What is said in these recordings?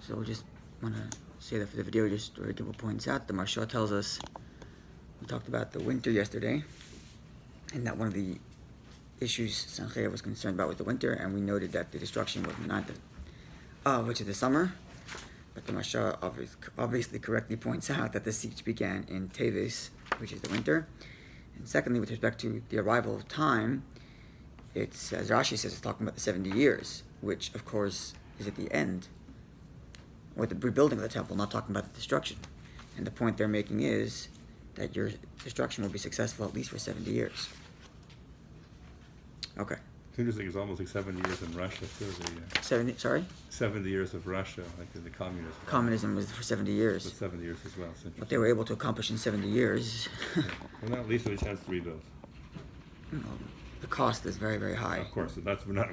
So we just want to say that for the video, just to give points out. The Marsha tells us, we talked about the winter yesterday, and that one of the issues Sanhedrin was concerned about was the winter, and we noted that the destruction was not which is the summer. But the Marsha obviously correctly points out that the siege began in Teves, which is the winter. And secondly, with respect to the arrival of time, it's, as Rashi says, it's talking about the 70 years, which of course is at the end, or the rebuilding of the temple, not talking about the destruction. And the point they're making is that your destruction will be successful at least for 70 years. Okay. It's interesting, it's almost like 70 years in Russia too. 70 years of Russia, like in the communism. Communism was for 70 years. But 70 years as well. What they were able to accomplish in 70 years. Well, not at least a chance to rebuild. The cost is very, very high. Of course, so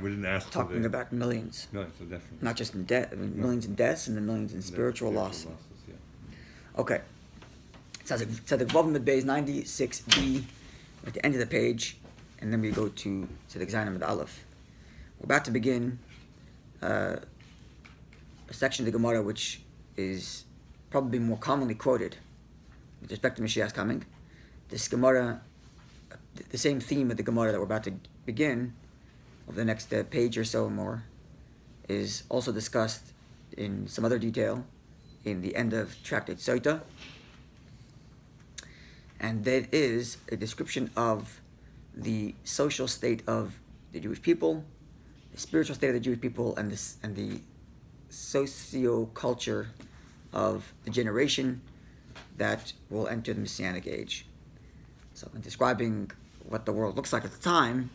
we didn't ask. Talking about millions. Millions, so definitely. Not just in death, millions in deaths and then millions in spiritual loss. Losses, yeah. Okay. So the Gvavim Bay is 96b at the end of the page, and then we go to the Gzanim with Aleph. We're about to begin a section of the Gemara which is probably more commonly quoted with respect to Mashiach's coming. This Gemara, the same theme of the Gemara that we're about to begin, over the next page or so or more, is also discussed in some other detail in the end of Tractate Soita. And that is a description of the social state of the Jewish people, the spiritual state of the Jewish people, and the socio-culture of the generation that will enter the Messianic age. So in describing what the world looks like at the time,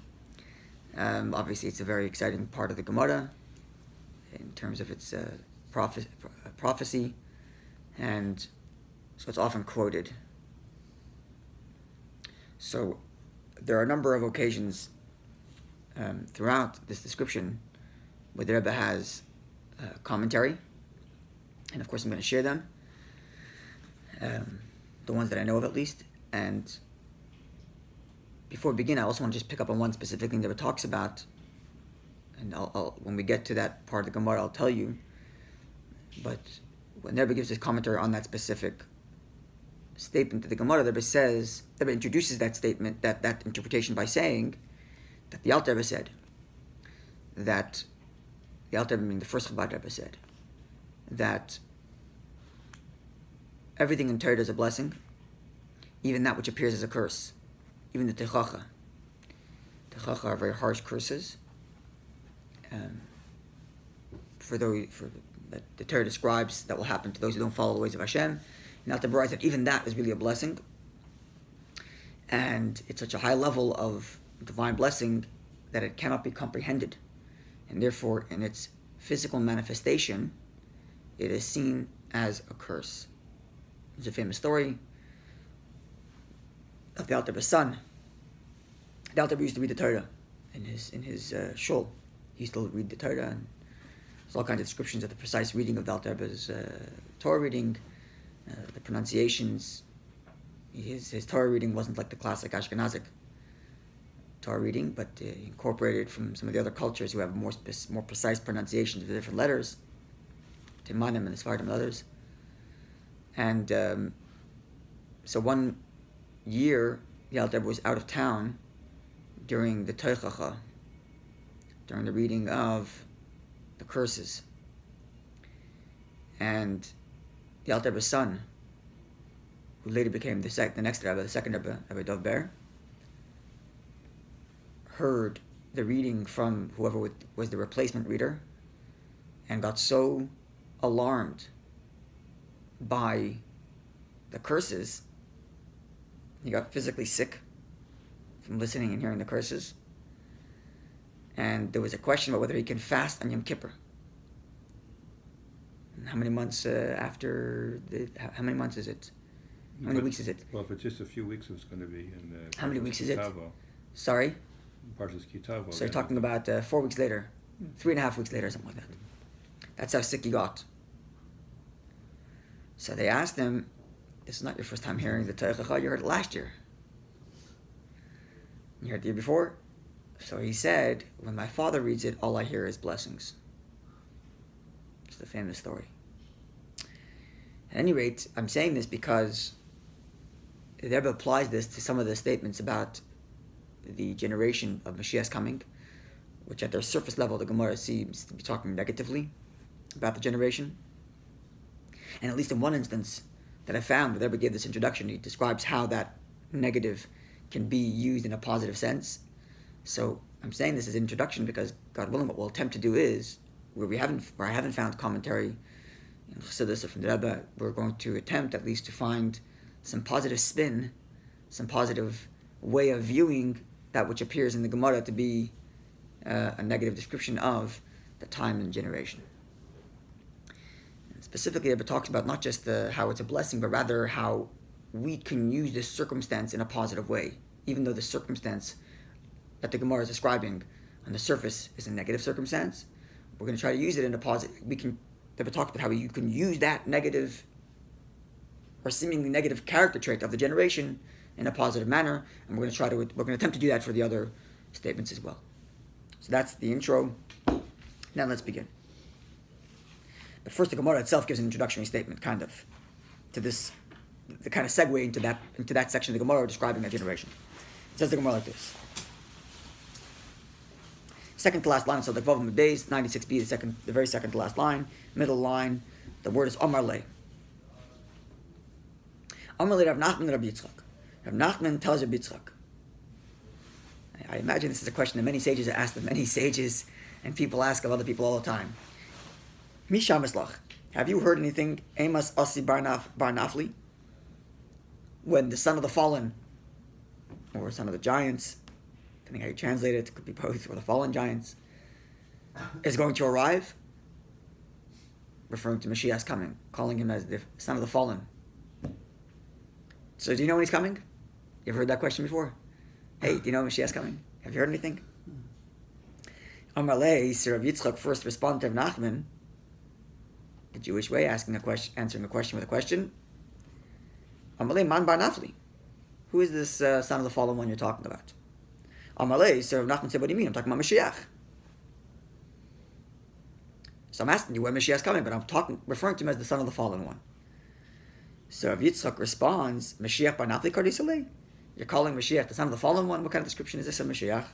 obviously it's a very exciting part of the Gemara in terms of its prophecy, and so it's often quoted. So there are a number of occasions throughout this description where the Rebbe has commentary, and of course I'm going to share them, the ones that I know of at least. And before we begin, I also want to just pick up on one specific thing that it talks about, and I'll when we get to that part of the Gemara, I'll tell you. But when the Rebbe gives his commentary on that specific statement to the Gemara, the Rebbe introduces that statement, that interpretation, by saying that the Alter Rebbe said, that the Alter Rebbe, meaning the first Chabad Rebbe, said that everything in Torah is a blessing, even that which appears as a curse, even the Techacha. Techacha are very harsh curses. That the Torah describes that will happen to those who don't follow the ways of Hashem. And Alter Rebbe writes that even that is really a blessing, and it's such a high level of divine blessing that it cannot be comprehended, and therefore in its physical manifestation it is seen as a curse. There's a famous story of the Alter Rebbe's son. The Alter Rebbe used to read the Torah in his shul. He used to read the Torah, and there's all kinds of descriptions of the precise reading of the Alter Rebbe's Torah reading, the pronunciations. His Torah reading wasn't like the classic Ashkenazic Torah reading, but incorporated from some of the other cultures who have more precise pronunciations of the different letters, Timanim and the Sephardim and others. And so one year, the Alter Rebbe was out of town during the Teichacha, during the reading of the curses. And the Alter Rebbe's son, who later became the next Rebbe, the second Rebbe, Rabbi Dov Ber, heard the reading from whoever was the replacement reader, and got so alarmed by the curses, he got physically sick from listening and hearing the curses. And there was a question about whether he can fast on Yom Kippur. And how many months after? How many months is it? How many weeks is it? Well, if it's just a few weeks, it's going to be in. How many weeks is it? Kitavo. Sorry. Parshas Kitavo. So you're talking about 4 weeks later, 3.5 weeks later, something like that. That's how sick he got. So they asked him, "This is not your first time hearing the Teichacha. You heard it last year. You heard it the year before." So he said, "When my father reads it, all I hear is blessings." It's the famous story. At any rate, I'm saying this because the Rebbe applies this to some of the statements about the generation of Mashiach's coming, which at their surface level the Gemara seems to be talking negatively about the generation. And at least in one instance that I found where the Rebbe gave this introduction, he describes how that negative can be used in a positive sense. So I'm saying this as an introduction because, God willing, what we'll attempt to do is, where I haven't found commentary in Chassidus or from the Rebbe, we're going to attempt at least to find some positive spin, some positive way of viewing that which appears in the Gemara to be a negative description of the time and generation. And specifically, Rebbe talks about not just how it's a blessing, but rather how we can use this circumstance in a positive way, even though the circumstance that the Gemara is describing on the surface is a negative circumstance. We're going to try to use it in a positive. Rebbe talked about how you can use that negative or seemingly negative character trait of the generation in a positive manner, and we're going to attempt to do that for the other statements as well. So that's the intro. Now let's begin. But first, the Gemara itself gives an introductory statement, kind of, to this, the kind of segue into that section of the Gemara describing that generation. It says the Gemara like this. Second to last line, so the Vavam Beis, 96b, the very second to last line, middle line, the word is Amar Le. Amar Le Rav Nachman Rabbi Yitzchak. Rav Nachman tells Rabbi Yitzchak. I imagine this is a question that many sages have asked of many sages, and people ask of other people all the time. Misha Mislach, have you heard anything, Amos Asi Bar Nafli? When the son of the fallen, or son of the giants, depending how you translate it, it could be both, or the fallen giants, is going to arrive, referring to Mashiach's coming, calling him as the son of the fallen. So do you know when he's coming? You ever heard that question before? Hey, do you know when Mashiach's coming? Have you heard anything? Amar Le, Sir Rav Yitzchak first responded to Rav Nachman, the Jewish way, answering a question with a question. Amar Le, Man Bar Nafli. Who is this son of the fallen one you're talking about? Amar Le, Sir Rav Nachman said, what do you mean? I'm talking about Mashiach. So I'm asking you when Mashiach's coming, but I'm referring to him as the son of the fallen one. So Rav Yitzchak responds, Mashiach Bar Nafli Kardisale? You're calling Mashiach the son of the fallen one? What kind of description is this of Mashiach?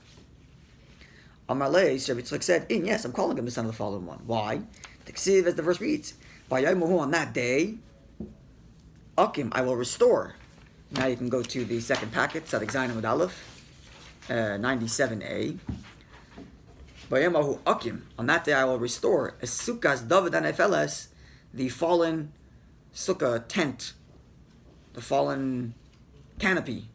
Amar Le, Sir Rav Yitzchak said, yes, I'm calling him the son of the fallen one. Why? T'ksiv, as the verse reads, on that day, Akim, I will restore. Now you can go to the second packet, Tzadik Zayin Amud Aleph, 97a. Vayomahu Akim, on that day I will restore as Sukkahs David and Efeles, the fallen sukkah tent, the fallen canopy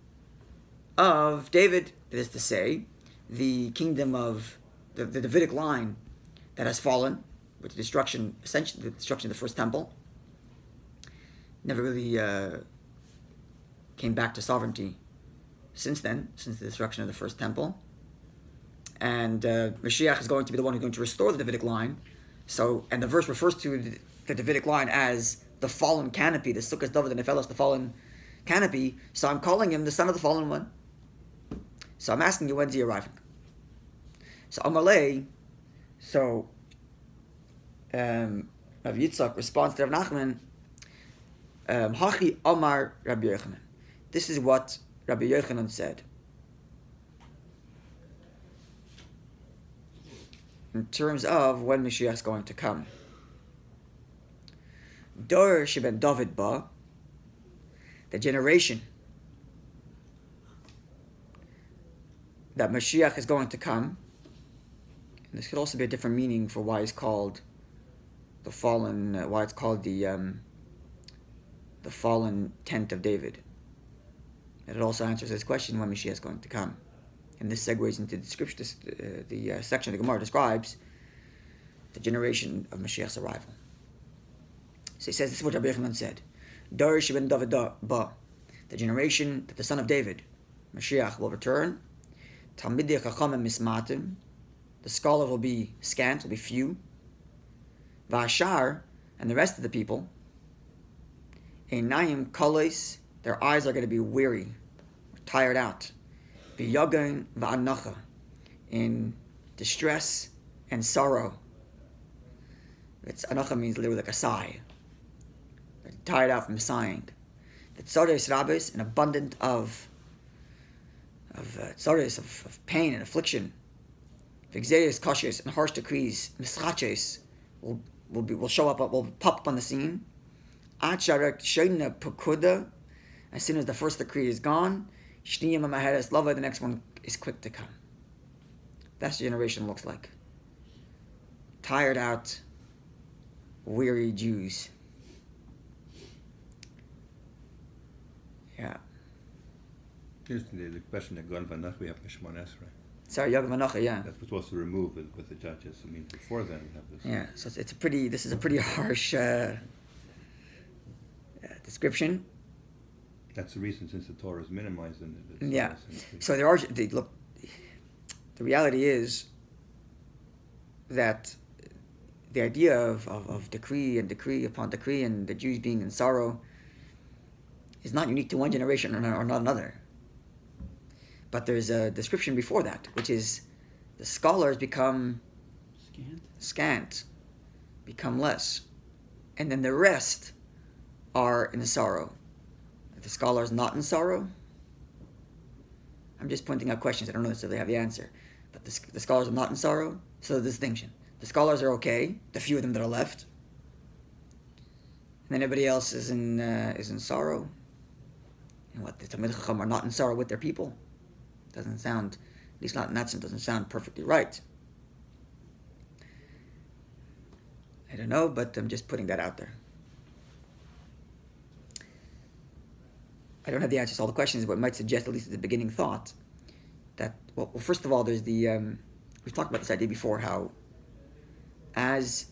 of David, that is to say, the kingdom of the Davidic line that has fallen with the destruction, essentially the destruction of the first temple. Never really came back to sovereignty since then, since the destruction of the first temple. And Mashiach is going to be the one who's going to restore the Davidic line. So, and the verse refers to the Davidic line as the fallen canopy, the Sukkot David and Nephelos, the fallen canopy. So I'm calling him the son of the fallen one. So I'm asking you, when's he arriving? So Amar Le, so Rav Yitzchak responds to Rav Nachman, Hachi Amar Rabbi Yochanan. This is what Rabbi Yochanan said. In terms of when Mashiach is going to come. Dor sheben David ba, the generation that Mashiach is going to come. And this could also be a different meaning for why it's called the fallen, why it's called the fallen tent of David. And it also answers this question when Mashiach is going to come. And this segues into the description, the section of the Gemara describes the generation of Mashiach's arrival. So he says, this is what Rabbi Yochanan said. Darish ben David ba, the generation that the son of David, Mashiach, will return. Talmidei chachamim mismatim, the scholar will be scant, will be few. Vashar, and the rest of the people, einayim kolos, their eyes are going to be weary, tired out. B'yagan va'anacha, in distress and sorrow. Anacha means literally like a sigh. They're tired out from sighing. The tzoros rabbis, an abundant of tzoros, of pain and affliction. V'gzeres kashes and harsh decrees, mischaches, will show up, will pop up on the scene. Ad sharek sheina pekuda, as soon as the first decree is gone, shniyim amaheres lava, the next one is quick to come. That's what generation looks like. Tired out, weary Jews. Yeah. Here's the question that Gon Vanach we have Mishmon Esrei. Sorry, Yog Manocha, yeah. That's what's supposed to remove with the judges. I mean, before then we have this. Yeah, so this is a pretty harsh description. That's the reason, since the Torah is minimized in it. Yeah. So look, the reality is that the idea of decree upon decree and the Jews being in sorrow is not unique to one generation or not another. But there's a description before that, which is the scholars become scant, become less, and then the rest are in sorrow. Are the scholars not in sorrow? I'm just pointing out questions. I don't necessarily have the answer. But the scholars are not in sorrow, so the distinction. The scholars are okay, the few of them that are left, and then everybody else is in sorrow. And what, the Talmud Chacham are not in sorrow with their people? Doesn't sound, at least not in that sense, doesn't sound perfectly right. I don't know, but I'm just putting that out there. I don't have the answers to all the questions, but it might suggest, at least at the beginning thought, that, well first of all, there's the, we've talked about this idea before, how as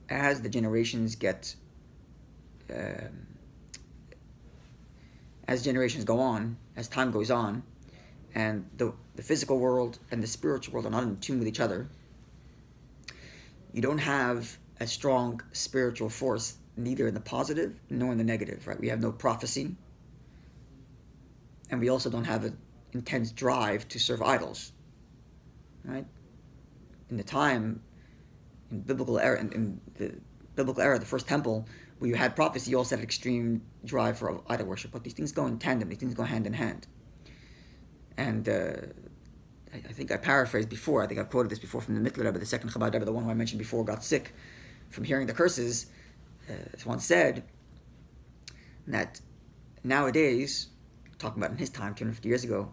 the generations get, as generations go on, as time goes on, and the physical world and the spiritual world are not in tune with each other, you don't have a strong spiritual force, neither in the positive nor in the negative, right? We have no prophecy, and we also don't have an intense drive to serve idols, right? In the time, in the biblical era, the first temple, where you had prophecy, you also had extreme drive for idol worship. But these things go in tandem. These things go hand in hand. And I think I paraphrased before. I think I've quoted this before from the Mittler Rebbe, the second Chabad Rebbe, the one who I mentioned before, got sick from hearing the curses. Once said that nowadays, talking about in his time, 250 years ago,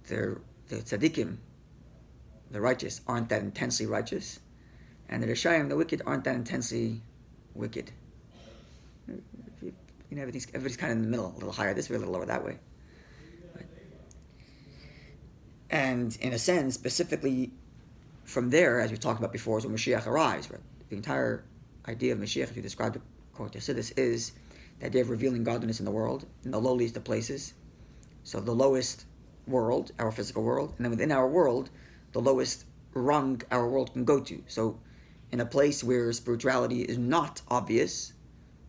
the tzaddikim, the righteous, aren't that intensely righteous, and the Rishayim, the wicked, aren't that intensely wicked. You know, everybody's kind of in the middle, a little higher this way, a little lower that way. Right? And in a sense, specifically from there, as we talked about before, is when Mashiach arrives. Right? The entire idea of Mashiach, as we described it, according to Chassidus, is the idea of revealing godliness in the world, in the lowliest of places. So the lowest world, our physical world, and then within our world, the lowest rung our world can go to. So in a place where spirituality is not obvious,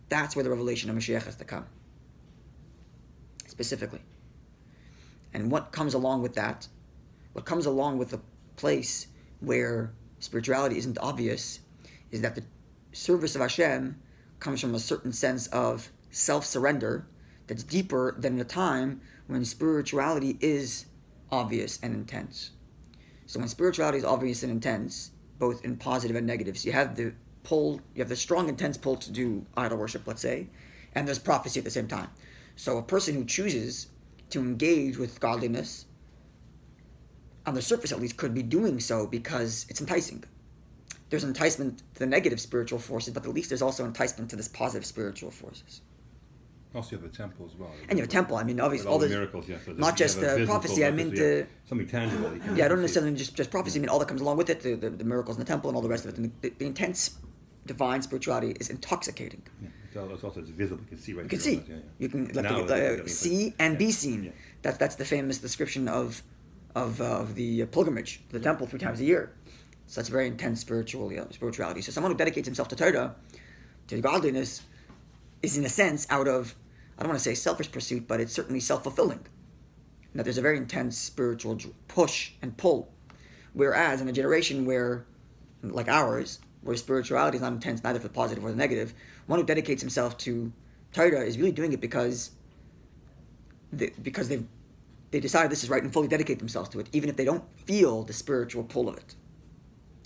that's where the revelation of Mashiach has to come, specifically. And what comes along with that, what comes along with a place where spirituality isn't obvious, is that the service of Hashem comes from a certain sense of self-surrender that's deeper than in a time when spirituality is obvious and intense. So when spirituality is obvious and intense, both in positive and negative, so you have the pull, you have the strong, intense pull to do idol worship, let's say, and there's prophecy at the same time. So a person who chooses to engage with godliness, on the surface at least, could be doing so because it's enticing. There's enticement to the negative spiritual forces, but at least there's also enticement to this positive spiritual forces. Also, you have a temple as well. And you have a temple. I mean, obviously, all the miracles. Yes, so not just the prophecy. I mean, something tangible. Yeah, I don't necessarily mean just prophecy. I mean all that comes along with it, the miracles in the temple and all the rest of it. And the intense divine spirituality is intoxicating. Yeah, it's also visible. You can see right. You can see. Yeah. You can see and be seen. Yeah. That's the famous description of the pilgrimage to the temple 3 times a year. So that's very intense spirituality. So someone who dedicates himself to Torah, to godliness, is in a sense out of, I don't want to say selfish pursuit, but it's certainly self-fulfilling. That there's a very intense spiritual push and pull. Whereas in a generation where, like ours, where spirituality is not intense neither for the positive or the negative. One who dedicates himself to Torah is really doing it because they decided this is right and fully dedicate themselves to it, even if they don't feel the spiritual pull of it.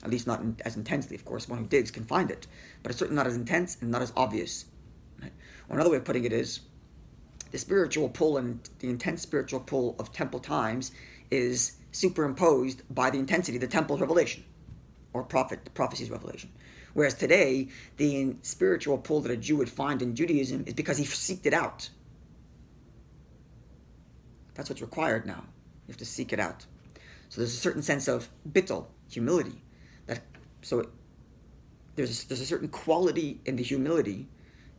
At least not as intensely, of course. One who digs can find it, but it's certainly not as intense and not as obvious. Right? Or another way of putting it is, the spiritual pull and the intense spiritual pull of temple times is superimposed by the intensity of the temple revelation, or prophecy's revelation. Whereas today, the spiritual pull that a Jew would find in Judaism is because he seeked it out. That's what's required now. You have to seek it out. So there's a certain sense of bittul, humility. There's a certain quality in the humility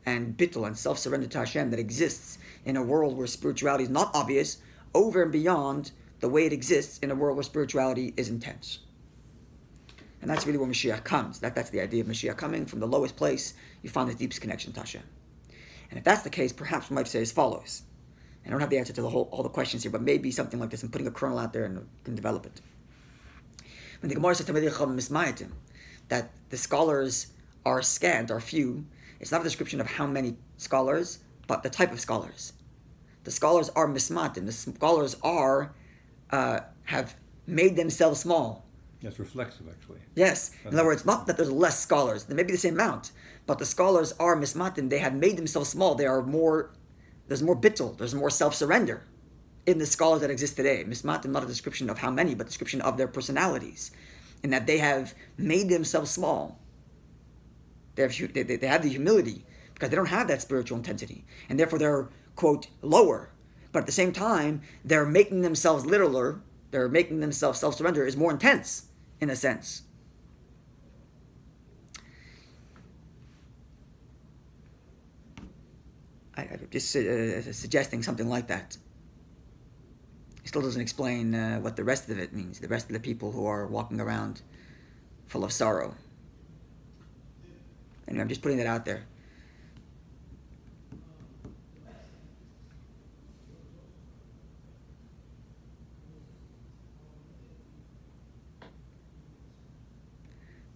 and bittul and self-surrender to Hashem that exists in a world where spirituality is not obvious, over and beyond the way it exists in a world where spirituality is intense. And that's really where Mashiach comes. That's the idea of Mashiach coming from the lowest place. You find the deepest connection to Hashem. And if that's the case, perhaps we might say as follows. And I don't have the answer to all the questions here, but maybe something like this. I'm putting a kernel out there and we can develop it. When the Gemara says that the scholars are scant, are few, it's not a description of how many scholars, but the type of scholars. The scholars are mismatim. The scholars have made themselves small. That's reflexive, actually. Yes. In other words, not that there's less scholars. There may be the same amount, but the scholars are mismatim. They have made themselves small. There's more bittul. There's more self-surrender in the scholars that exist today. Mismatim, not a description of how many, but a description of their personalities, in that they have made themselves small. They have the humility because they don't have that spiritual intensity, and therefore they're, quote, lower. But at the same time, they're making themselves littler. They're making themselves self-surrender is more intense, in a sense. I'm just suggesting something like that. It still doesn't explain what the rest of it means. The rest of the people who are walking around full of sorrow. Anyway, I'm just putting that out there.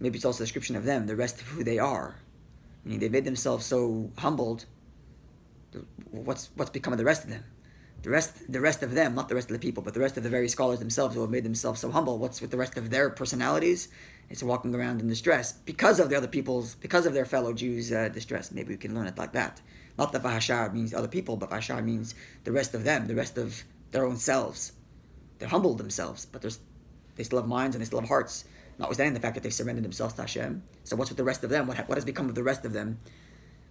Maybe it's also a description of them, the rest of who they are. Meaning they made themselves so humbled. What's become of the rest of them? The rest of them, not the rest of the people, but the rest of the very scholars themselves who have made themselves so humble. What's with the rest of their personalities? It's walking around in distress because of the other people's, because of their fellow Jews' distress. Maybe we can learn it like that. Not that Vahashar means other people, but Vahashar means the rest of them, the rest of their own selves. They're humbled themselves, but they still have minds and they still have hearts, notwithstanding the fact that they surrendered themselves to Hashem. So what's with the rest of them? What has become of the rest of them?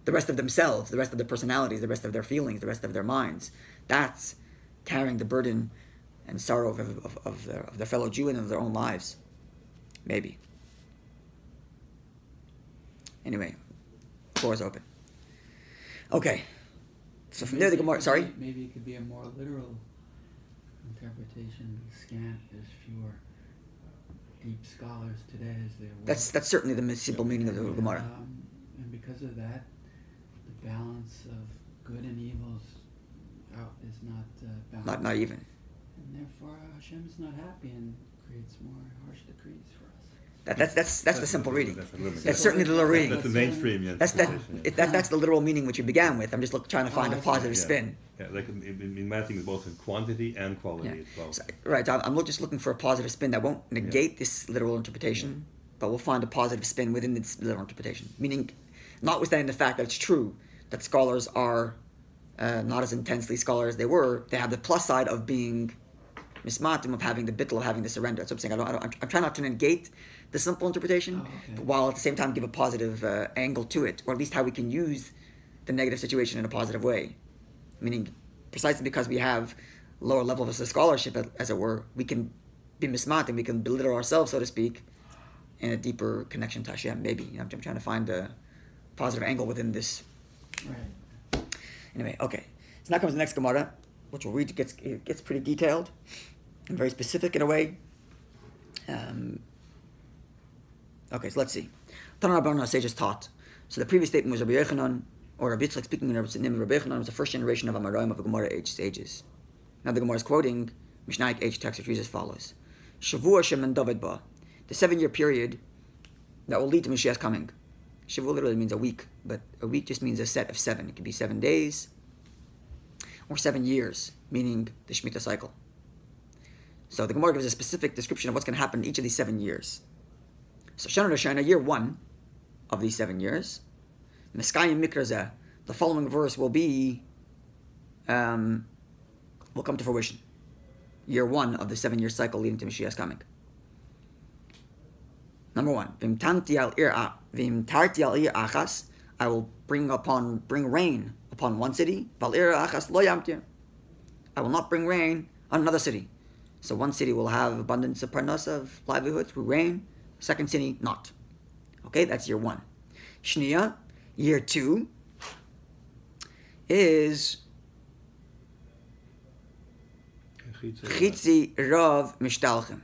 The rest of themselves, the rest of their personalities, the rest of their feelings, the rest of their minds. That's carrying the burden and sorrow of their fellow Jew and of their own lives. Maybe. Anyway, floor is open. Okay. So from there the Gemara, sorry? Maybe it could be a more literal interpretation. Scant, there's fewer deep scholars today as there were. That's certainly the simple meaning of the Gemara. And because of that, the balance of good and evil is not balanced. Not even. And therefore Hashem is not happy and creates more harsh decrees for us. That's the simple reading. That's certainly the literal reading. That's the mainstream. Yeah. That's the literal meaning which you began with. I'm just trying to find a positive spin. Yeah, mathing is both in quantity and quality as well. So, right, I'm just looking for a positive spin that won't negate this literal interpretation, but we'll find a positive spin within this literal interpretation. Meaning, notwithstanding the fact that it's true that scholars are not as intensely scholar as they were, they have the plus side of being mismatim, of having the bittul, of having the surrender. That's what I'm saying. I'm trying not to negate the simple interpretation, but while at the same time give a positive angle to it, or at least how we can use the negative situation in a positive way. Meaning, precisely because we have lower levels of scholarship, as it were, we can be mismatim, we can belittle ourselves, so to speak, in a deeper connection to Hashem. Maybe I'm trying to find a positive angle within this. Right. Anyway, okay. So now comes the next Gemara, which we'll read. It gets pretty detailed and very specific in a way. Okay, so let's see. Tana Rabbanan, our sages taught. So the previous statement was Rabbi Yochanan, or Rabbi Yitzchak speaking in the name of Rabbi Yochanan, was the first generation of Amoraim of the Gemara age sages. Now the Gemara is quoting Mishnaic age text, which reads as follows: Shavua shemen David ba. The 7-year period that will lead to Mashiach's coming. Shavua literally means a week, but a week just means a set of 7. It could be 7 days or 7 years, meaning the Shemitah cycle. So the Gemara gives a specific description of what's going to happen in each of these 7 years. So Shana Shana, year 1 of these 7 years, Meskayim Mikrazeh, the following verse will be, will come to fruition. Year 1 of the 7-year cycle leading to Mashiach's coming. Number 1, Vimtarti al ir achas, I will bring rain upon one city. Val ir achas lo yamtir, I will not bring rain on another city. So one city will have abundance of parnas, of livelihood through rain. Second city, not. Okay, that's year 1. Shniya, year 2 is Chitzi Rav Mishtalchim.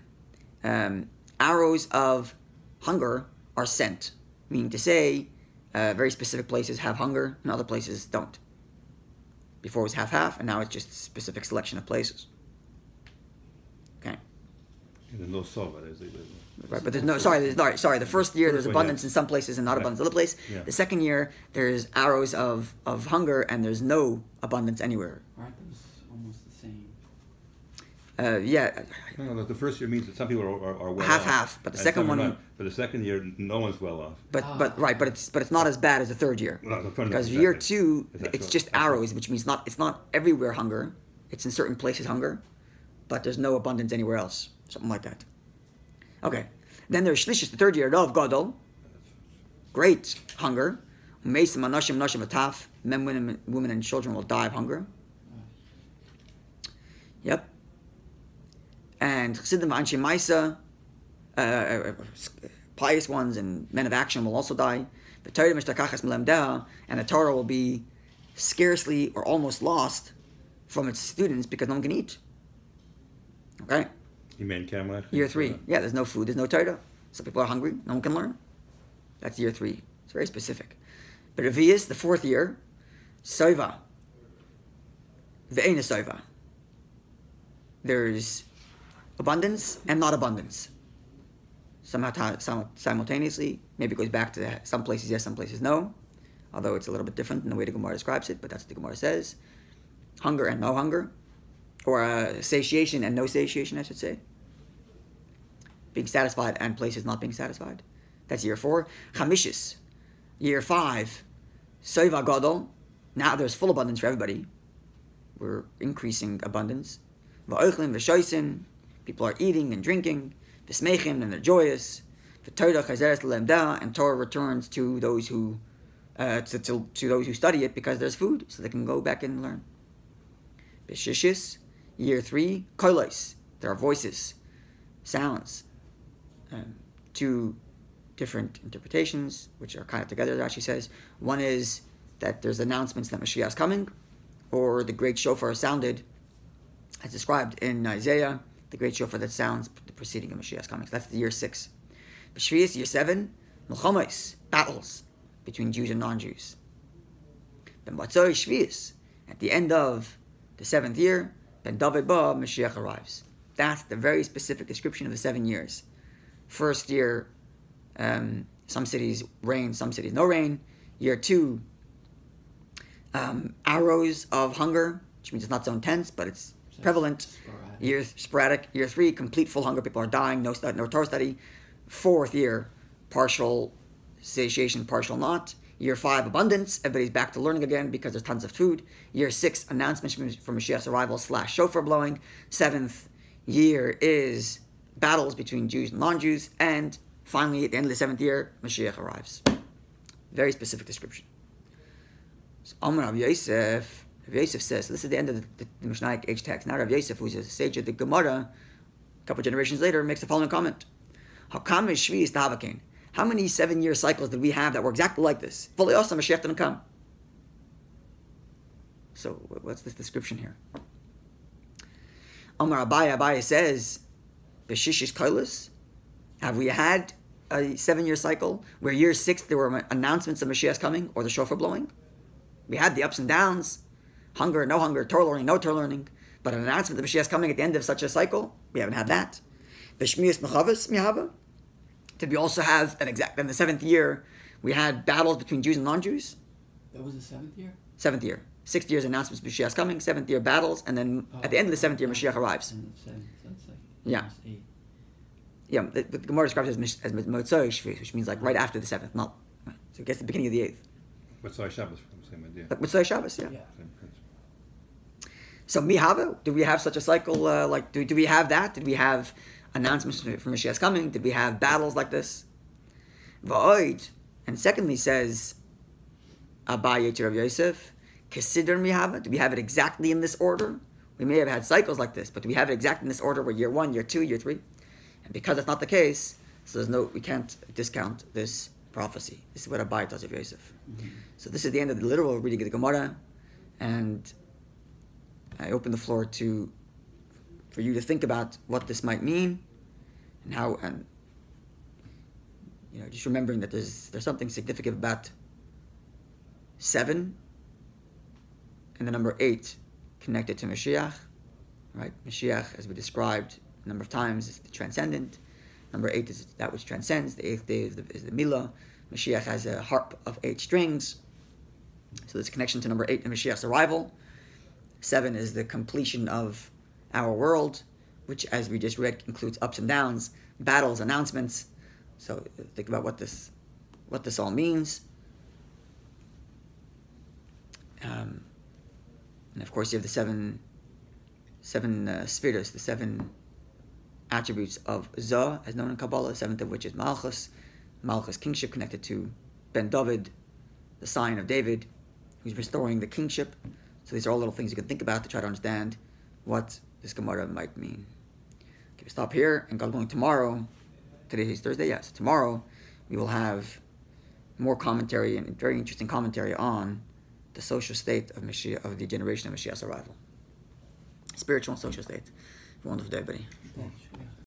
Arrows of hunger are sent, meaning to say, very specific places have hunger and other places don't. Before it was half-half, and now it's just a specific selection of places. Okay. And there's no sova. Right, but there's no, the first year there's abundance in some places and not abundance in other places. Yeah. The second year there's arrows of hunger and there's no abundance anywhere. Aren't those almost the same? Yeah. No, the first year means that some people are well Half, off. but the and second some are one... not. But the second year, no one's well off. But it's not as bad as the third year. No, because exactly. year 2, Exactly. it's just arrows, which means it's not everywhere hunger. It's in certain places hunger, but there's no abundance anywhere else. Something like that. Okay. Then there's Shlishis, the third year, Rav Gadol. Great hunger. Mesim Anashim Nashim Ataf. Men, women, and children will die of hunger. Yep. And Chassidim Anshe Maisa, pious ones and men of action will also die. And the Torah will be scarcely or almost lost from its students because no one can eat. Okay? You mean Kamalech? Year 3. Yeah, there's no food, there's no Torah. Some people are hungry, no one can learn. That's year 3. It's very specific. But Revius, the 4th year, Soiva. Ve'ena Soiva. There's abundance and not abundance. Simultaneously, maybe it goes back to some places yes, some places no. Although it's a little bit different in the way the Gemara describes it, but that's what the Gemara says. Hunger and no hunger. Or satiation and no satiation, I should say. Being satisfied and places not being satisfied. That's year 4. Chamishis. Year 5. Soiva Gadol. Now there's full abundance for everybody. We're increasing abundance. Va'ochlim v'shoisin. People are eating and drinking. V'smechim, and they're joyous. V'torah chazeres l'lemda, and Torah returns to those who to those who study it because there's food, so they can go back and learn. B'shishis, year 3, kolos. There are voices, sounds. 2 different interpretations, which are kind of together, Rashi says. One is that there's announcements that Mashiach is coming, or the great shofar sounded, as described in Isaiah, the great shofar that sounds the preceding of Mashiach's coming. So that's the year 6. B'shvius, year 7, milchamos, battles between Jews and non-Jews. Then Batzoi Shvius, at the end of the 7th year, Ben David Ba, Mashiach arrives. That's the very specific description of the 7 years. First year, some cities rain, some cities no rain. Year 2, arrows of hunger, which means it's not so intense, but it's prevalent. Sporadic. Year 3, complete full hunger. People are dying. No Torah study. 4th year, partial satiation, partial not. Year 5, abundance. Everybody's back to learning again because there's tons of food. Year 6, announcements for Mashiach's arrival / shofar blowing. 7th year is battles between Jews and non-Jews. And finally, at the end of the 7th year, Mashiach arrives. Very specific description. So, Amar Rav Yosef. Rav Yosef says, so this is the end of the Mishnaic age text. Now Rav Yosef, who's a sage of the Gemara, a couple of generations later, makes the following comment. How many 7-year cycles did we have that were exactly like this? Fully awesome, Mashiach didn't come. So what's this description here? Amar Abaye says, B'shishis kolos, have we had a 7-year cycle where year 6 there were announcements of Mashiach's coming or the shofar blowing? We had the ups and downs. Hunger, no hunger, Torah learning, no Torah learning. But an announcement that Mashiach is coming at the end of such a cycle, we haven't had that. V'shmiyas mechavos mihava. Did we also have an exact, in the 7th year, we had battles between Jews and non-Jews? That was the 7th year? 7th year. 6th year's announcements, Mashiach's coming. 7th year, battles. And then at the end of the 7th year, Mashiach arrives. And the 7th, that's like Yeah. almost 8. Yeah, the Gemara describes it as Motzoi Shvi, which means like right after the 7th, not, so it gets the beginning of the 8th. What's our Shabbos? Same idea. Like Motzoi Shabbos, yeah. Yeah. Same principle. So Mihava, do we have such a cycle? Like, do we have that? Did we have announcements from Mashiach's coming? Did we have battles like this? V'oid, and secondly says Abaye to Rav Yosef, Kesider Mihava. Do we have it exactly in this order? We may have had cycles like this, but do we have it exactly in this order? Where year 1, year 2, year 3? And because that's not the case, so we can't discount this prophecy. This is what Abaye tells Rav Yosef. Mm-hmm. So this is the end of the literal reading of the Gemara, and I open the floor for you to think about what this might mean, and how, and just remembering that there's something significant about 7 and the number 8 connected to Mashiach, right? Mashiach, as we described a number of times, is the transcendent. Number 8 is that which transcends. The 8th day is the Milah. Mashiach has a harp of 8 strings. So there's a connection to number 8 and Mashiach's arrival. 7 is the completion of our world, which, as we just read, includes ups and downs, battles, announcements. So think about what this all means. And of course, you have the seven spheres, the 7 attributes of Zah, as known in Kabbalah, the 7th of which is Malchus. Malchus, kingship, connected to Ben David, the sign of David, who's restoring the kingship. So these are all little things you can think about to try to understand what this Gemara might mean. Okay, we stop here, and God willing, tomorrow, today is Thursday, yes, tomorrow we will have more commentary, and very interesting commentary on the social state of Mashiach, of the generation of Mashiach's arrival. Spiritual and social state. Wonderful day, everybody. Thanks.